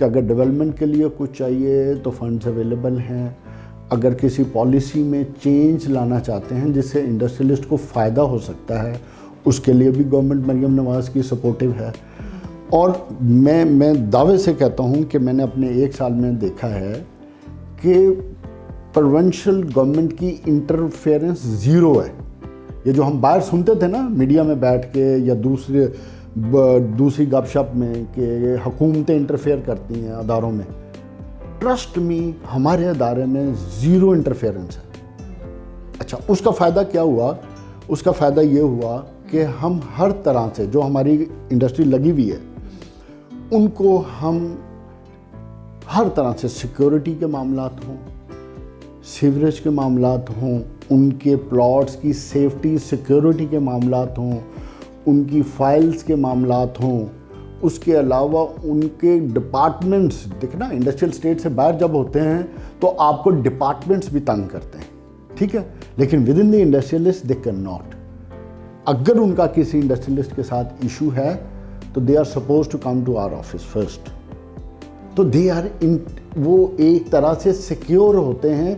کہ اگر ڈیولپمنٹ کے لیے کچھ چاہیے تو فنڈز اویلیبل ہیں. اگر کسی پالیسی میں چینج لانا چاہتے ہیں جس سے انڈسٹریلسٹ کو فائدہ ہو سکتا ہے, اس کے لیے بھی گورنمنٹ مریم نواز کی سپورٹیو ہے. اور میں دعوے سے کہتا ہوں کہ میں نے اپنے 1 سال میں دیکھا ہے کہ پروونشل گورنمنٹ کی انٹرفیئرنس زیرو ہے. یہ جو ہم باہر سنتے تھے نا میڈیا میں بیٹھ کے یا دوسری گپ شپ میں کہ حکومتیں انٹرفیئر کرتی ہیں اداروں میں, ٹرسٹ می ہمارے ادارے میں زیرو انٹرفیئرنس ہے. اچھا, اس کا فائدہ کیا ہوا؟ اس کا فائدہ یہ ہوا کہ ہم ہر طرح سے جو ہماری انڈسٹری لگی ہوئی ہے ان کو ہم ہر طرح سے سیکیورٹی کے معاملات ہوں, سیوریج کے معاملات ہوں, ان کے پلاٹس کی سیفٹی سیکیورٹی کے معاملات ہوں, ان کی فائلز کے معاملات ہوں, اس کے علاوہ ان کے ڈپارٹمنٹس, دیکھنا انڈسٹریل اسٹیٹ سے باہر جب ہوتے ہیں تو آپ کو ڈپارٹمنٹس بھی تنگ کرتے ہیں, ٹھیک ہے, لیکن with in the industrialist they can not. اگر ان کا کسی انڈسٹریلسٹ کے ساتھ ایشو ہے تو they are supposed to come to our office first. تو دے آر وہ ایک طرح سے سیکیور ہوتے ہیں.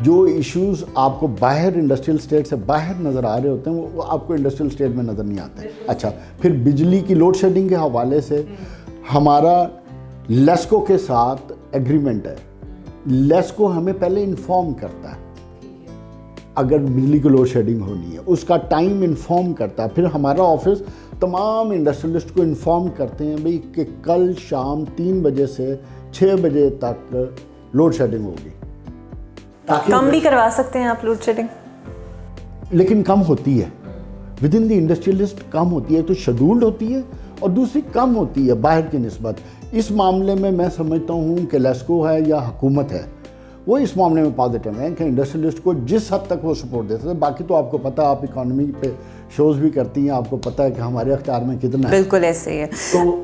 جو ایشوز آپ کو باہر انڈسٹریل اسٹیٹ سے باہر نظر آ رہے ہوتے ہیں وہ آپ کو انڈسٹریل اسٹیٹ میں نظر نہیں آتے. اچھا, پھر بجلی کی لوڈ شیڈنگ کے حوالے سے ہمارا لیسکو کے ساتھ ایگریمنٹ ہے. لیسکو ہمیں پہلے انفارم کرتا ہے اگر بجلی کی لوڈ شیڈنگ ہونی ہے, اس کا ٹائم انفارم کرتا ہے. پھر ہمارا آفس تمام انڈسٹریلسٹ کو انفارم کرتے ہیں بھئی کہ کل شام 3 بجے سے 6 بجے تک لوڈ شیڈنگ ہوگی. کم بھی کروا سکتے ہیں آپ لوڈ شیڈنگ, لیکن کم ہوتی ہے ود ان دی انڈسٹریلسٹ, کم ہوتی ہے. تو شیڈولڈ ہوتی ہے اور دوسری کم ہوتی ہے باہر کی نسبت. اس معاملے میں سمجھتا ہوں کہ لیسکو ہے یا حکومت ہے وہ اس معاملے میں پازیٹیو ہیں کہ انڈسٹریلسٹ کو جس حد تک وہ سپورٹ دیتے ہیں. باقی تو آپ کو پتہ ہے, آپ اکانومی پہ شوز بھی کرتی ہیں, آپ کو پتہ ہے کہ ہمارے اختیار میں کتنا ہے. بالکل ایسے ہی ہے. تو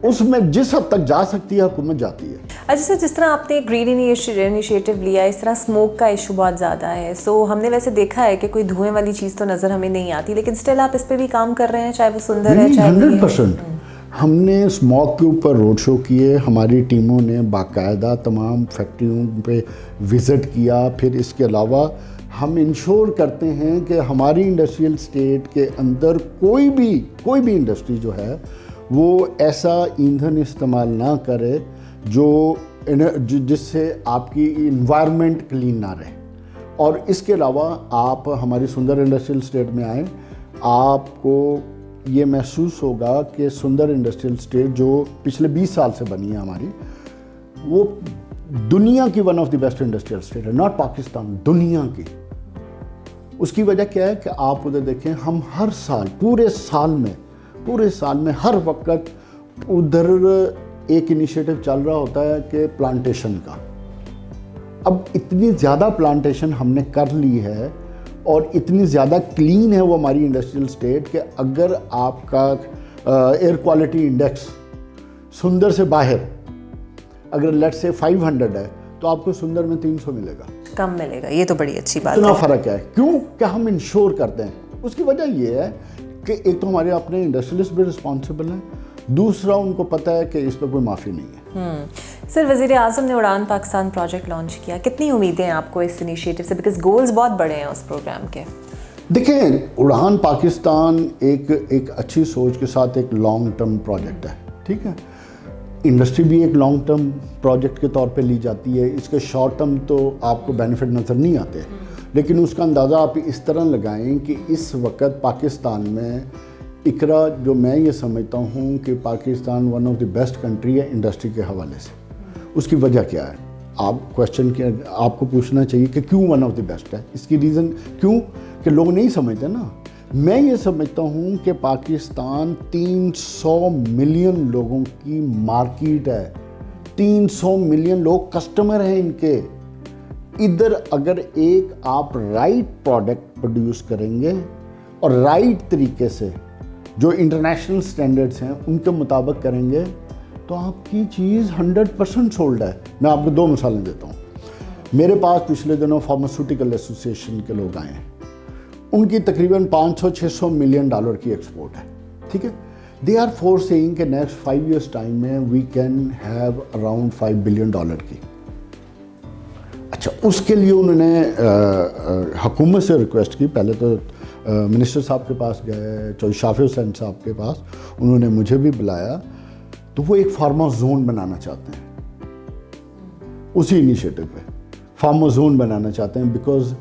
اس میں جس حد تک جا سکتی ہے حکومت جاتی ہے. اچھا سر, جس طرح آپ نے گرین انیشیٹو لیا, اس طرح اسموک کا ایشو بہت زیادہ ہے. سو ہم نے ویسے دیکھا ہے کہ کوئی دھوئیں والی چیز تو نظر ہمیں نہیں آتی, لیکن اسٹل آپ اس پہ بھی کام کر رہے ہیں, چاہے وہ سندر ہے چاہے 100%. ہم نے اسموک کے اوپر روڈ شو کیے, ہماری ٹیموں نے باقاعدہ تمام فیکٹریوں پہ وزٹ کیا. پھر اس کے علاوہ ہم انشور کرتے ہیں کہ ہماری انڈسٹریل اسٹیٹ کے اندر کوئی بھی انڈسٹری جو ہے وہ ایسا ایندھن استعمال نہ کرے جس سے آپ کی انوائرمنٹ کلین نہ رہے. اور اس کے علاوہ آپ ہماری سندر انڈسٹریل اسٹیٹ میں آئیں, آپ کو یہ محسوس ہوگا کہ سندر انڈسٹریل اسٹیٹ جو پچھلے 20 سال سے بنی ہے ہماری, وہ دنیا کی one of the best industrial state ہے, ناٹ پاکستان, دنیا کی. اس کی وجہ کیا ہے کہ آپ ادھر دیکھیں, ہم ہر سال پورے سال میں ہر وقت ادھر ایک انیشیٹو چل رہا ہوتا ہے کہ پلانٹیشن کا. اب اتنی زیادہ پلانٹیشن ہم نے کر لی ہے اور اتنی زیادہ کلین ہے وہ ہماری انڈسٹریل اسٹیٹ کہ اگر آپ کا ایئر کوالٹی انڈیکس سندر سے باہر اگر لیٹ سے 500 ہے تو آپ کو سندر میں 300 ملے گا, کم ملے گا. یہ تو بڑی اچھی بات ہے. اتنا فرق ہے. کیوں کہ ہم انشور کرتے ہیں. اس کی وجہ یہ ہے کہ ایک تو ہمارے اپنے انڈسٹریلسٹ بھی رسپانسبل ہیں, دوسرا ان کو پتہ ہے کہ اس پہ کوئی معافی نہیں ہے. سر, وزیر اعظم نے اڑان پاکستان پروجیکٹ لانچ کیا, کتنی امیدیں ہیں آپ کو اس انیشیٹو سے, بیکاز گولز بہت بڑے ہیں اس پروگرام کے؟ دیکھیں, اڑان پاکستان ایک اچھی سوچ کے ساتھ ایک لانگ ٹرم پروجیکٹ ہے, ٹھیک ہے. انڈسٹری بھی ایک لانگ ٹرم پروجیکٹ کے طور پہ لی جاتی ہے. اس کے شارٹ ٹرم تو آپ کو بینیفٹ نظر نہیں آتے, لیکن اس کا اندازہ آپ اس طرح لگائیں کہ اس وقت پاکستان میں اقرا, جو میں یہ سمجھتا ہوں کہ Pakistan one of the best country ہے انڈسٹری کے حوالے سے. اس کی وجہ کیا ہے؟ آپ کو پوچھنا چاہیے کہ کیوں ون آف دی بیسٹ ہے. اس کی ریزن کیوں کہ لوگ نہیں سمجھتے نا. میں یہ سمجھتا ہوں کہ پاکستان 300 ملین لوگوں کی مارکیٹ ہے, 300 ملین لوگ کسٹمر ہیں ان کے. ادھر اگر ایک آپ رائٹ پروڈکٹ پروڈیوس کریں گے اور رائٹ طریقے سے جو انٹرنیشنل سٹینڈرڈز ہیں ان کے مطابق کریں گے تو آپ کی چیز 100% سولڈ ہے. میں آپ کو 2 مثالیں دیتا ہوں. میرے پاس پچھلے دنوں فارماسیوٹیکل ایسوسیشن کے لوگ آئے ہیں, ان کی تقریباً $500-600 ملین کی ایکسپورٹ ہے, ٹھیک ہے. They are foreseeing کہ نیکسٹ 5 years ٹائم میں we can have around $5 billion کی. اچھا اس کے لیے انہوں نے حکومت سے ریکویسٹ کی. پہلے تو منسٹر صاحب کے پاس گئے, چودھری شافی حسین صاحب کے پاس, انہوں نے مجھے بھی بلایا. تو وہ ایک فارما زون بنانا چاہتے ہیں, اسی انیشیٹو پہ فارما زون بنانا چاہتے ہیں, بیکاز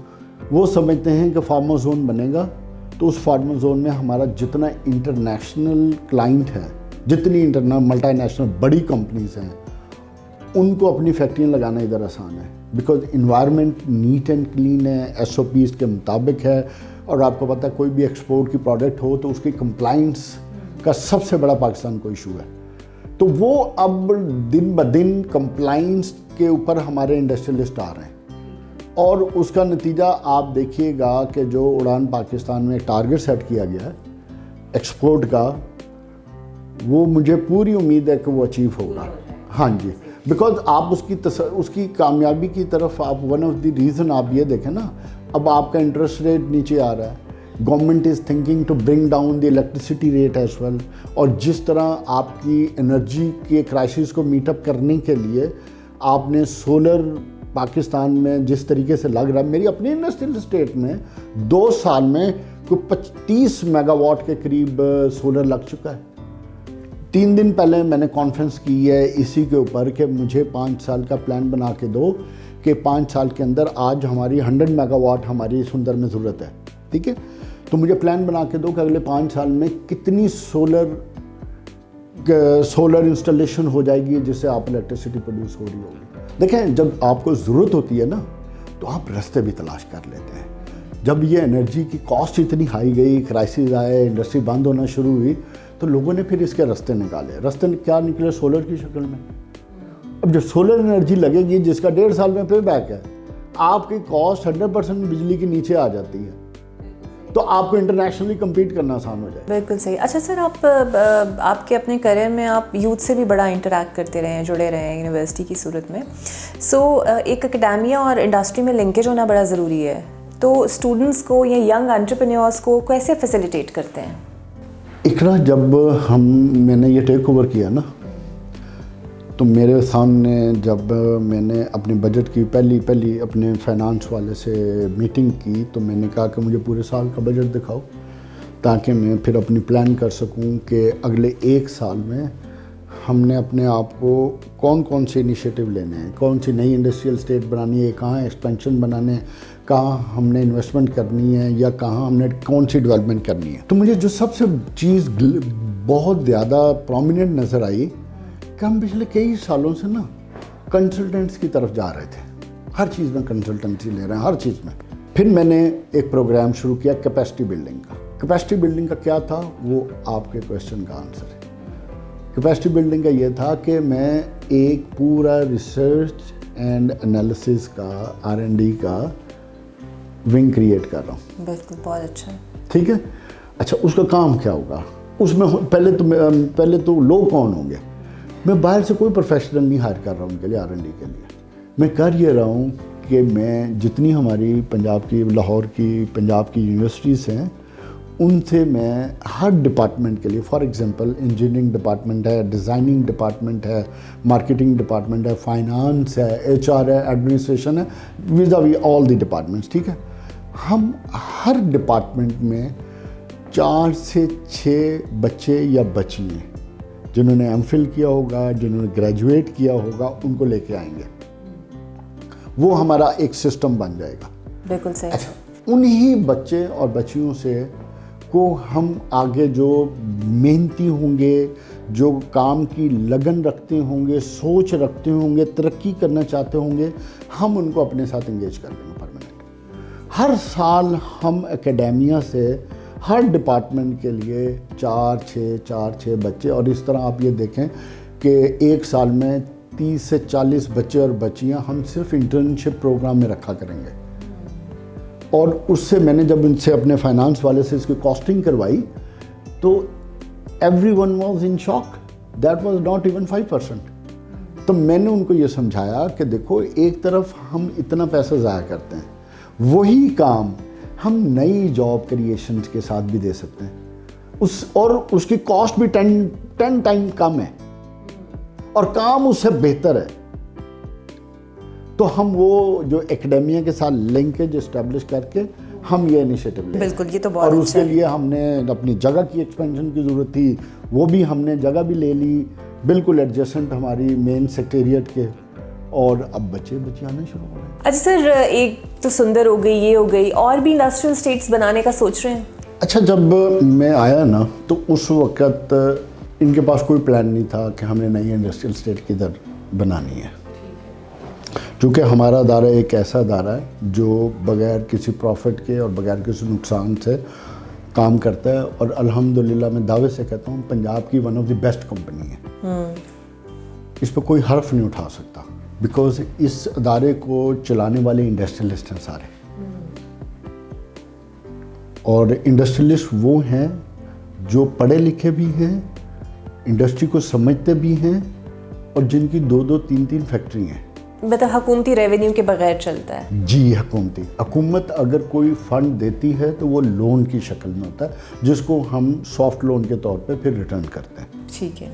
وہ سمجھتے ہیں کہ فارما زون بنے گا تو اس فارما زون میں ہمارا جتنا انٹرنیشنل کلائنٹ ہے, جتنی ملٹی نیشنل بڑی کمپنیز ہیں, ان کو اپنی فیکٹریاں لگانا ادھر آسان ہے, because environment neat and clean ہے, SOPs کے مطابق ہے. اور آپ کو پتہ ہے کوئی بھی ایکسپورٹ کی پروڈکٹ ہو تو اس کی کمپلائنس کا سب سے بڑا پاکستان کو ایشو ہے. تو وہ اب دن بدن کمپلائنس کے اوپر ہمارے انڈسٹریلسٹ آ رہے ہیں, اور اس کا نتیجہ آپ دیکھیے گا کہ جو اڑان پاکستان میں ٹارگٹ سیٹ کیا گیا ہے ایکسپورٹ کا, وہ مجھے پوری امید ہے کہ وہ اچیو ہوگا. ہاں جی, بیکاز آپ اس کی کامیابی کی طرف آپ ون آف دی ریزن آپ یہ دیکھیں نا, اب آپ کا انٹرسٹ ریٹ نیچے آ رہا ہے, government is thinking to bring down the electricity rate as well. اور جس طرح آپ کی انرجی کے کرائسس کو میٹ اپ کرنے کے لیے آپ نے سولر پاکستان میں جس طریقے سے لگ رہا ہے, میری اپنی انڈسٹریل اسٹیٹ میں 2 سال میں کوئی 25 میگا واٹ کے قریب سولر لگ چکا ہے. 3 دن پہلے میں نے کانفرنس کی ہے اسی کے اوپر کہ مجھے 5 سال کا پلان بنا کے دو کہ 5 سال کے اندر آج ہماری 100 میگا واٹ ہماری سندر میں ضرورت ہے, ٹھیک ہے, تو مجھے پلان بنا کے دو کہ اگلے 5 سال میں کتنی سولر انسٹالیشن ہو جائے گی جس سے آپ الیکٹریسٹی پروڈیوس ہو رہی ہوگی. دیکھیں جب آپ کو ضرورت ہوتی ہے نا تو آپ رستے بھی تلاش کر لیتے ہیں. جب یہ انرجی کی کاسٹ اتنی ہائی گئی, کرائسس آئے, انڈسٹری بند ہونا شروع ہوئی, تو لوگوں نے پھر اس کے رستے نکالے. رستے کیا نکلے؟ سولر کی شکل میں. اب جب سولر انرجی لگے گی جس کا 1.5 سال میں پے بیک ہے, آپ کی کاسٹ 100% بجلی کے نیچے آ جاتی ہے, تو آپ کو انٹرنیشنلی کمپیٹ کرنا آسان ہو جائے. بالکل صحیح. اچھا سر, آپ کے اپنے کریئر میں آپ یوتھ سے بھی بڑا انٹریکٹ کرتے رہے ہیں, جڑے رہے ہیں یونیورسٹی کی صورت میں. سو ایک اکیڈیمیا اور انڈسٹری میں لنکیج ہونا بڑا ضروری ہے, تو اسٹوڈنٹس کو یا ینگ انٹرپرینیورس کو کیسے فیسیلیٹیٹ کرتے ہیں؟ اقرا, جب میں نے یہ ٹیک اوور کیا نا, تو میرے سامنے جب میں نے اپنے بجٹ کی پہلی اپنے فائنانس والے سے میٹنگ کی, تو میں نے کہا کہ مجھے پورے سال کا بجٹ دکھاؤ تاکہ میں پھر اپنی پلان کر سکوں کہ اگلے 1 سال میں ہم نے اپنے آپ کو کون سے انیشیٹو لینے ہیں, کون سی نئی انڈسٹریل اسٹیٹ بنانی ہے, کہاں ایکسپینشن بنانے ہیں, کہاں ہم نے انویسٹمنٹ کرنی ہے, یا کہاں ہم نے کون سی ڈیولپمنٹ کرنی ہے. تو مجھے جو سب سے چیز بہت زیادہ پرومیننٹ نظر آئی کہ ہم پچھلے کئی سالوں سے نا کنسلٹنٹس کی طرف جا رہے تھے, ہر چیز میں کنسلٹنسی لے رہے ہیں, ہر چیز میں. پھر میں نے ایک پروگرام شروع کیا کیپیسٹی بلڈنگ کا. کیپیسٹی بلڈنگ کا کیا تھا, وہ آپ کے کویشچن کا آنسر ہے. کیپیسٹی بلڈنگ کا یہ تھا کہ میں ایک پورا ریسرچ اینڈ انالیسس کا R&D کا ونگ کریٹ کر رہا ہوں. بالکل, بہت اچھا. ٹھیک ہے. اچھا, اس کا کام کیا ہوگا؟ اس میں پہلے تو لوگ کون ہوں گے؟ میں باہر سے کوئی پروفیشنل نہیں ہائر کر رہا ہوں ان کے لیے, R&D کے لیے. میں کر یہ رہا ہوں کہ میں جتنی ہماری پنجاب کی, لاہور کی, پنجاب کی یونیورسٹیز ہیں, ان سے میں ہر ڈپارٹمنٹ کے لیے, فار ایگزامپل انجینئرنگ ڈپارٹمنٹ ہے, ڈیزائننگ ڈپارٹمنٹ ہے, مارکیٹنگ ڈپارٹمنٹ ہے, فائنانس ہے, HR ہے, ایڈمنسٹریشن ہے, ویزا وی آل دی ڈپارٹمنٹس, ٹھیک ہے. ہم ہر ڈپارٹمنٹ میں 4 سے 6 بچے یا بچیاں جنہوں نے M.Phil کیا ہوگا, جنہوں نے گریجویٹ کیا ہوگا, ان کو لے کے آئیں گے. وہ ہمارا ایک سسٹم بن جائے گا. بالکل صحیح. اچھا, انہی بچے اور بچیوں سے کو ہم آگے جو محنتی ہوں گے, جو کام کی لگن رکھتے ہوں گے, سوچ رکھتے ہوں گے, ترقی کرنا چاہتے ہوں گے, ہم ان کو اپنے ساتھ انگیج کر دیں گے پرماننٹ. ہر سال ہم اکیڈیمیا سے ہر ڈپارٹمنٹ کے لیے 4-6 بچے, اور اس طرح آپ یہ دیکھیں کہ 1 سال میں 30 سے 40 بچے اور بچیاں ہم صرف انٹرنشپ پروگرام میں رکھا کریں گے. اور اس سے میں نے جب ان سے اپنے فائنانس والے سے اس کی کاسٹنگ کروائی تو every one was in shock, that was not even 5%. تو میں نے ان کو یہ سمجھایا کہ دیکھو, ایک طرف ہم اتنا پیسہ ضائع کرتے ہیں, وہی کام ہم نئی جاب کریشنز کے ساتھ بھی دے سکتے ہیں. اور اس کی کاسٹ بھی 10 ٹائم کم ہے اور کام اس سے بہتر ہے. تو ہم وہ جو ایکڈیمیا کے ساتھ لنکیج اسٹیبلش کر کے ہم یہ انیشیٹو لے. بالکل، یہ تو بہت اور اس کے لیے ہم نے اپنی جگہ کی ایکسپینشن کی ضرورت تھی, وہ بھی ہم نے جگہ بھی لے لی بالکل ایڈجسٹنٹ ہماری مین سیکریٹریٹ کے, اور اب بچے آنا شروع ہو رہے ہیں. اچھا سر، ایک تو سندر ہو گئی، یہ ہو گئی، اور بھی انڈسٹریل اسٹیٹس بنانے کا سوچ رہے ہیں؟ اچھا, جب میں آیا نا تو اس وقت ان کے پاس کوئی پلان نہیں تھا کہ ہم نے نئی انڈسٹریل اسٹیٹ کدھر بنانی ہے, چونکہ ہمارا ادارہ ایک ایسا ادارہ ہے جو بغیر کسی پروفٹ کے اور بغیر کسی نقصان سے کام کرتا ہے, اور الحمدللہ میں دعوے سے کہتا ہوں پنجاب کی one of the best company ہے. اس پہ کوئی حرف نہیں اٹھا سکتا, بیکاز اس ادارے کو چلانے والے انڈسٹریلسٹ ہیں سارے, اور انڈسٹریلسٹ وہ ہیں جو پڑھے لکھے بھی ہیں, انڈسٹری کو سمجھتے بھی ہیں, اور جن کی 2 3 فیکٹری ہیں. مطلب حکومتی ریونیو کے بغیر چلتا ہے؟ جی, حکومت اگر کوئی فنڈ دیتی ہے تو وہ لون کی شکل میں ہوتا ہے, جس کو ہم سافٹ لون کے طور پہ پھر ریٹرن کرتے ہیں. ٹھیک ہے.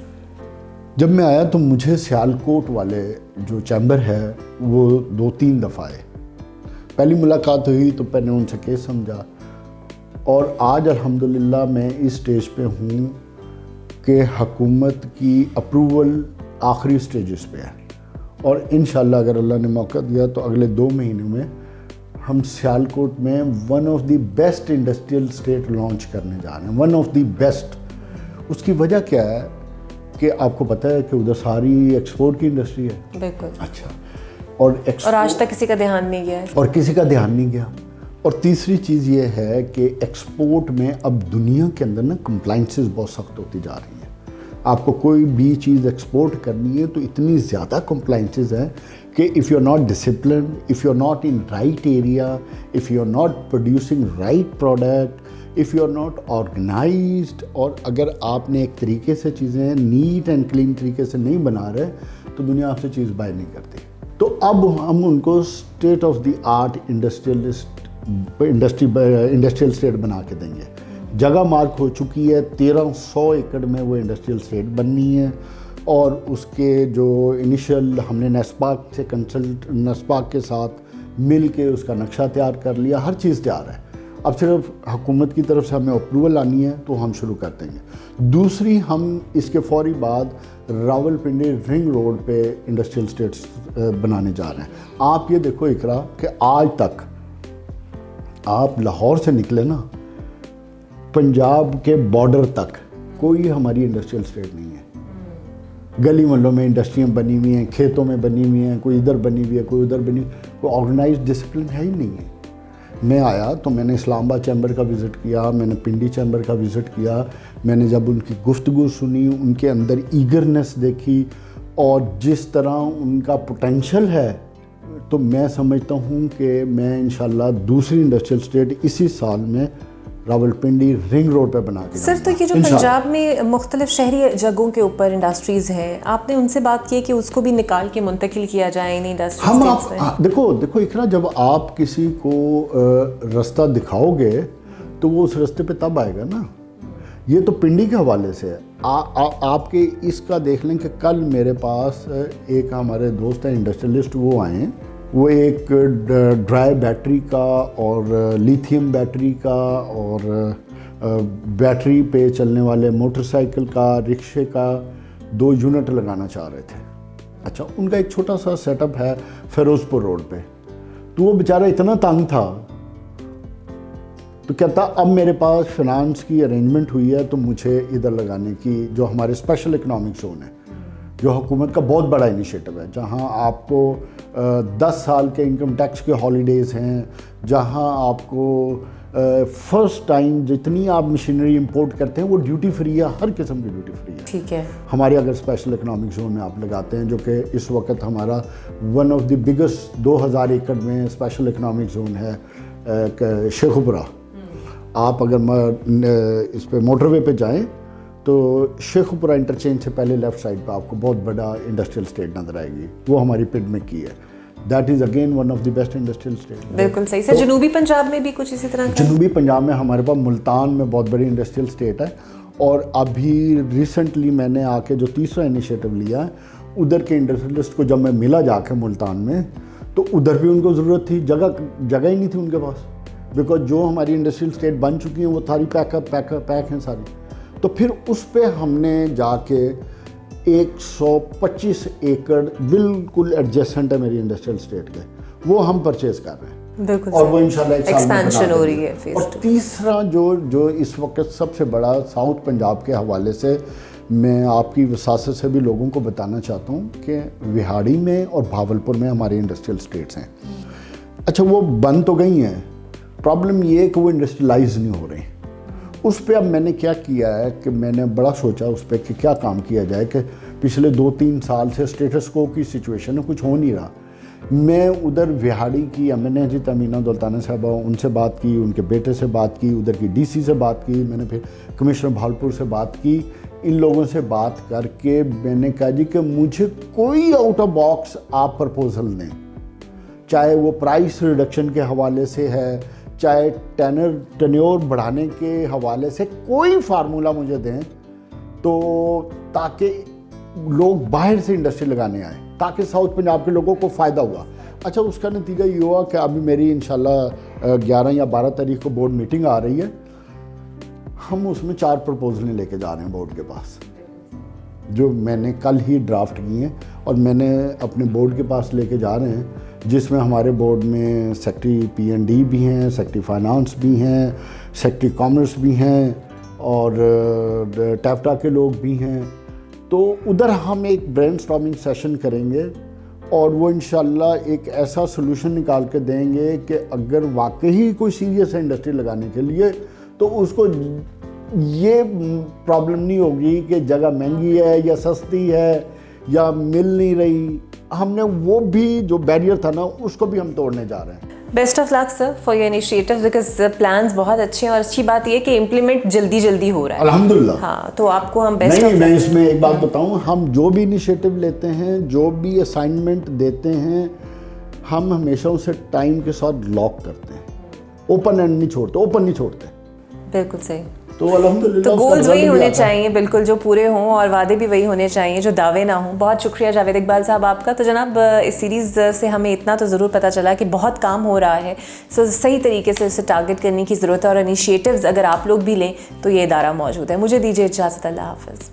جب میں آیا تو مجھے سیالکوٹ والے جو چیمبر ہے وہ 2-3 دفعہ آئے. پہلی ملاقات ہوئی تو میں نے ان سے کیس سمجھا, اور آج الحمدللہ میں اس سٹیج پہ ہوں کہ حکومت کی اپروول آخری سٹیجز پہ ہے, اور انشاءاللہ اگر اللہ نے موقع دیا تو اگلے 2 مہینوں میں ہم سیالکوٹ میں one of the best industrial estate launch کرنے جا رہے ہیں. One of the best. اس کی وجہ کیا ہے کہ آپ کو پتہ ہے کہ ادھر ساری ایکسپورٹ کی انڈسٹری ہے. بالکل. اچھا, اور آج تک کسی کا دھیان نہیں گیا ہے. اور کسی کا دھیان نہیں گیا. اور تیسری چیز یہ ہے کہ ایکسپورٹ میں اب دنیا کے اندر نا کمپلائنسز بہت سخت ہوتی جا رہی ہیں. آپ کو کوئی بھی چیز ایکسپورٹ کرنی ہے تو اتنی زیادہ کمپلائنسز ہیں کہ if you are not discipline, if you are not in right area, if you are not producing right product, if you are not organised, اور اگر آپ نے ایک طریقے سے چیزیں نیٹ اینڈ کلین طریقے سے نہیں بنا رہے تو دنیا آپ سے چیز بائی نہیں کرتی. تو اب ہم ان کو state of the art industrial estate بنا کے دیں گے. جگہ مارک ہو چکی ہے, 1300 ایکڑ میں وہ انڈسٹریل اسٹیٹ بننی ہے, اور اس کے جو انیشل ہم نے نیسپاک کے ساتھ مل کے اس کا نقشہ تیار کر لیا, ہر چیز تیار ہے. اب صرف حکومت کی طرف سے ہمیں اپروول آنی ہے تو ہم شروع کر دیں گے. دوسری, ہم اس کے فوری بعد راولپنڈی رنگ روڈ پہ انڈسٹریل اسٹیٹس بنانے جا رہے ہیں. آپ یہ دیکھو اقرا کہ آج تک آپ لاہور سے نکلے نا, پنجاب کے بارڈر تک کوئی ہماری انڈسٹریل اسٹیٹ نہیں ہے. گلی محلوں میں انڈسٹریاں بنی ہوئی ہیں, کھیتوں میں بنی ہوئی ہیں, کوئی ادھر بنی ہوئی ہے, کوئی ادھر بنی ہوئی, کوئی آرگنائزڈ ڈسپلن ہے ہی نہیں ہے. میں آیا تو میں نے اسلام آباد چیمبر کا وزٹ کیا, میں نے پنڈی چیمبر کا وزٹ کیا. میں نے جب ان کی گفتگو سنی, ان کے اندر ایگرنس دیکھی, اور جس طرح ان کا پوٹینشل ہے, تو میں سمجھتا ہوں کہ میں انشاءاللہ دوسری انڈسٹریل اسٹیٹ اسی سال میں راولپنڈی رنگ روڈ پہ بنا کے. سر, تو یہ جو پنجاب میں مختلف شہری جگہوں کے اوپر انڈسٹریز ہیں, آپ نے ان سے بات کی کہ اس کو بھی نکال کے منتقل کیا جائے انہیں انڈسٹریز؟ دیکھو اقرا, جب آپ کسی کو رستہ دکھاؤ گے تو وہ اس رستے پہ تب آئے گا نا. یہ تو پنڈی کے حوالے سے ہے. آپ کے اس کا دیکھ لیں کہ کل میرے پاس ایک ہمارے دوست ہیں انڈسٹریلسٹ, وہ آئے ہیں. وہ ایک ڈرائی بیٹری کا اور لیتھیم بیٹری کا اور بیٹری پہ چلنے والے موٹر سائیکل کا, رکشے کا 2 یونٹ لگانا چاہ رہے تھے. اچھا, ان کا ایک چھوٹا سا سیٹ اپ ہے فیروز پور روڈ پہ. تو وہ بیچارہ اتنا تنگ تھا تو کہتا اب میرے پاس فنانس کی ارینجمنٹ ہوئی ہے تو مجھے ادھر لگانے کی, جو ہمارے اسپیشل اکنامک زون ہے, جو حکومت کا بہت بڑا انیشیٹو ہے, جہاں آپ کو 10 سال کے انکم ٹیکس کے ہالیڈیز ہیں, جہاں آپ کو فرسٹ ٹائم جتنی آپ مشینری امپورٹ کرتے ہیں وہ ڈیوٹی فری ہے, ہر قسم کی ڈیوٹی فری ہے. ٹھیک ہے. ہمارے اگر اسپیشل اکنامک زون میں آپ لگاتے ہیں, جو کہ اس وقت ہمارا ون آف دی بگسٹ 2000 ایکڑ میں اسپیشل اکنامک زون ہے شیخوپورہ. آپ اگر اس پہ موٹر وے پہ جائیں تو شیخوپورہ انٹرچینج سے پہلے لیفٹ سائڈ پہ آپ کو بہت بڑا انڈسٹریل اسٹیٹ نظر آئے گی, وہ ہماری پنڈ میں کی ہے. That is again one of the best industrial state. بالکل صحیح. سر, جنوبی پنجاب میں بھی کچھ اسی طرح؟ جنوبی پنجاب میں ہمارے پاس ملتان میں بہت بڑی انڈسٹریل اسٹیٹ ہے, اور ابھی ریسنٹلی میں نے آ کے جو تیسرا انیشیٹو لیا ہے، ادھر کے انڈسٹریلسٹ کو جب میں ملا جا کے ملتان میں، تو ادھر بھی ان کو ضرورت تھی، جگہ ہی نہیں تھی ان کے پاس، بیکاز جو ہماری انڈسٹریل اسٹیٹ بن چکی ہیں وہ ساری پیک ہیں ساری. تو پھر اس پہ ہم نے جا کے 125 ایکڑ بالکل ایڈجسٹنٹ ہے میری انڈسٹریل اسٹیٹ کے، وہ ہم پرچیز کر رہے ہیں بالکل، اور وہ انشاءاللہ ایک سال میں ایکسپینشن ہو رہی ہے. اور تیسرا جو اس وقت سب سے بڑا ساؤتھ پنجاب کے حوالے سے میں آپ کی وساست سے بھی لوگوں کو بتانا چاہتا ہوں کہ وہاڑی میں اور بھاولپور میں ہماری انڈسٹریل اسٹیٹس ہیں. اچھا وہ بند تو گئی ہیں، پرابلم یہ ہے کہ وہ انڈسٹریلائز نہیں ہو رہے ہیں. اس پہ اب میں نے کیا کیا ہے کہ میں نے بڑا سوچا اس پہ کہ کیا کام کیا جائے، کہ پچھلے 2-3 سال سے اسٹیٹس کو کی سچویشن ہے، کچھ ہو نہیں رہا. میں ادھر وہاڑی کی امینہ جی تمینہ دولتانہ صاحبہ، ان سے بات کی، ان کے بیٹے سے بات کی، ادھر کی ڈی سی سے بات کی، میں نے پھر کمشنر بھاولپور سے بات کی. ان لوگوں سے بات کر کے میں نے کہا جی کہ مجھے کوئی آؤٹ آف باکس آپ پرپوزل دیں، چاہے وہ پرائس ریڈکشن کے حوالے سے ہے، چاہے ٹینیور بڑھانے کے حوالے سے، کوئی فارمولہ مجھے دیں تو تاکہ لوگ باہر سے انڈسٹری لگانے آئیں، تاکہ ساؤتھ پنجاب کے لوگوں کو فائدہ ہوا. اچھا اس کا نتیجہ یہ ہوا کہ ابھی میری انشاءاللہ 11 یا 12 تاریخ کو بورڈ میٹنگ آ رہی ہے. ہم اس میں 4 پرپوزلیں لے کے جا رہے ہیں بورڈ کے پاس، جو میں نے کل ہی ڈرافٹ کی ہیں اور میں نے اپنے بورڈ کے پاس لے کے جا رہے ہیں، جس میں ہمارے بورڈ میں سیکٹری P&D بھی ہیں، سیکٹری فائنانس بھی ہیں، سیکٹری کامرس بھی ہیں اور ٹیفٹا کے لوگ بھی ہیں. تو ادھر ہم ایک برین اسٹارمنگ سیشن کریں گے اور وہ انشاءاللہ ایک ایسا سلوشن نکال کے دیں گے کہ اگر واقعی کوئی سیریس ہے انڈسٹری لگانے کے لیے تو اس کو یہ پرابلم نہیں ہوگی کہ جگہ مہنگی ہے یا سستی ہے یا مل نہیں رہی. ہم نے وہ بھی جو بیریئر تھا نا اس کو بھی ہم توڑنے جا رہے ہیں. Best of luck sir for your initiative, because plans بہت اچھے ہیں اور اچھی بات یہ کہ امپلیمنٹ جلدی ہو رہا ہے الحمدللہ. ہاں تو آپ کو ہم بیسٹ نہیں، میں اس میں ایک بات بتاؤں، ہم جو بھی انیشیٹو لیتے ہیں، جو بھی اسائنمنٹ دیتے ہیں، ہم ہمیشہ اسے ٹائم کے ساتھ لاک کرتے ہیں، اوپن اینڈ نہیں چھوڑتے، اوپن نہیں چھوڑتے. بالکل صحیح. تو الحمدللہ تو گولز وہی ہونے چاہیے بالکل جو پورے ہوں اور وعدے بھی وہی ہونے چاہیے جو دعوے نہ ہوں. بہت شکریہ جاوید اقبال صاحب آپ کا. تو جناب اس سیریز سے ہمیں اتنا تو ضرور پتہ چلا کہ بہت کام ہو رہا ہے، سو صحیح طریقے سے اسے ٹارگٹ کرنے کی ضرورت ہے اور انیشیٹوز اگر آپ لوگ بھی لیں تو یہ ادارہ موجود ہے. مجھے دیجیے اجازت، اللہ حافظ.